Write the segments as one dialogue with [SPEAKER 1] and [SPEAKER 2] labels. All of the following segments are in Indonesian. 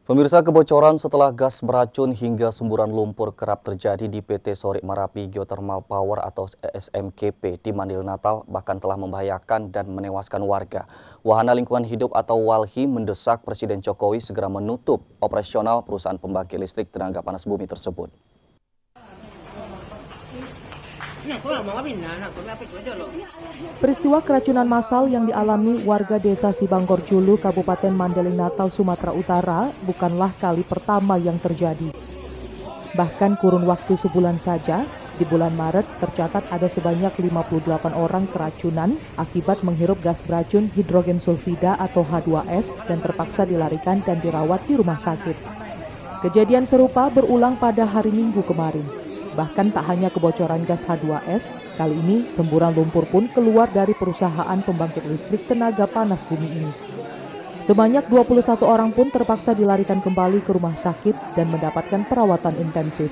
[SPEAKER 1] Pemirsa, kebocoran setelah gas beracun hingga semburan lumpur kerap terjadi di PT Sorik Marapi Geothermal Power atau SMGP di Mandil Natal, bahkan telah membahayakan dan menewaskan warga. Wahana Lingkungan Hidup atau WALHI mendesak Presiden Jokowi segera menutup operasional perusahaan pembangkit listrik tenaga panas bumi tersebut.
[SPEAKER 2] Peristiwa keracunan massal yang dialami warga desa Sibanggor Julu, Kabupaten Mandailing Natal, Sumatera Utara bukanlah kali pertama yang terjadi. Bahkan kurun waktu sebulan saja, di bulan Maret tercatat ada sebanyak 58 orang keracunan akibat menghirup gas beracun hidrogen sulfida atau H2S dan terpaksa dilarikan dan dirawat di rumah sakit. Kejadian serupa berulang pada hari Minggu kemarin. Bahkan tak hanya kebocoran gas H2S, kali ini semburan lumpur pun keluar dari perusahaan pembangkit listrik tenaga panas bumi ini. Sebanyak 21 orang pun terpaksa dilarikan kembali ke rumah sakit dan mendapatkan perawatan intensif.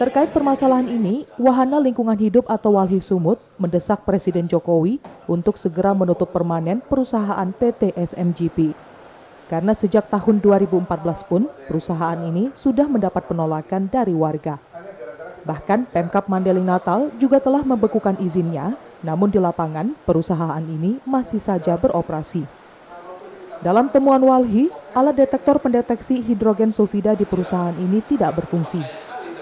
[SPEAKER 2] Terkait permasalahan ini, Wahana Lingkungan Hidup atau WALHI Sumut mendesak Presiden Jokowi untuk segera menutup permanen perusahaan PT SMGP. Karena sejak tahun 2014 pun, perusahaan ini sudah mendapat penolakan dari warga. Bahkan Pemkab Mandailing Natal juga telah membekukan izinnya, namun di lapangan perusahaan ini masih saja beroperasi. Dalam temuan WALHI, alat detektor pendeteksi hidrogen sulfida di perusahaan ini tidak berfungsi.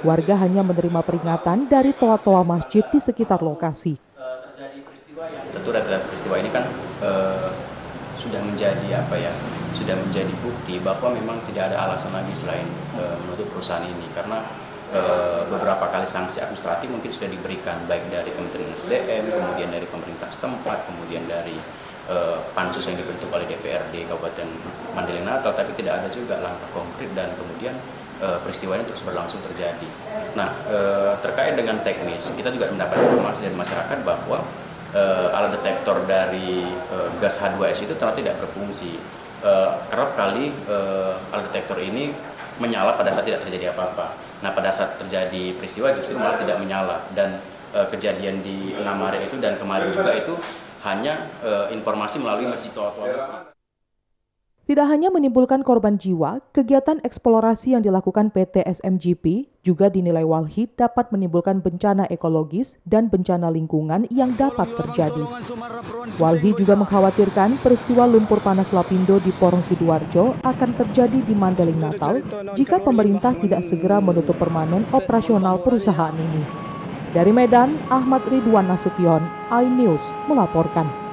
[SPEAKER 2] Warga hanya menerima peringatan dari toa-toa masjid di sekitar lokasi.
[SPEAKER 3] Tentu peristiwa ini kan sudah menjadi bukti bahwa memang tidak ada alasan lagi selain menutup perusahaan ini, karena beberapa kali sanksi administratif mungkin sudah diberikan, baik dari Kementerian SDM, kemudian dari pemerintah setempat, kemudian dari pansus yang dibentuk oleh DPRD Kabupaten Mandailing Natal, tapi tidak ada juga langkah konkret dan kemudian peristiwa ini terus berlangsung terjadi. Nah, terkait dengan teknis, kita juga mendapat informasi dari masyarakat bahwa alat detektor dari gas H2S itu ternyata tidak berfungsi. Kerap kali alat detektor ini menyala pada saat tidak terjadi apa-apa. Nah, pada saat terjadi peristiwa justru malah tidak menyala, dan kejadian di 6 Maret itu dan kemarin juga itu hanya informasi melalui masjid.
[SPEAKER 2] Tidak hanya menimbulkan korban jiwa, kegiatan eksplorasi yang dilakukan PT SMGP juga dinilai WALHI dapat menimbulkan bencana ekologis dan bencana lingkungan yang dapat terjadi. WALHI juga mengkhawatirkan peristiwa lumpur panas Lapindo di Porong Sidoarjo akan terjadi di Mandailing Natal jika pemerintah tidak segera menutup permanen operasional perusahaan ini. Dari Medan, Ahmad Ridwan Nasution, iNews melaporkan.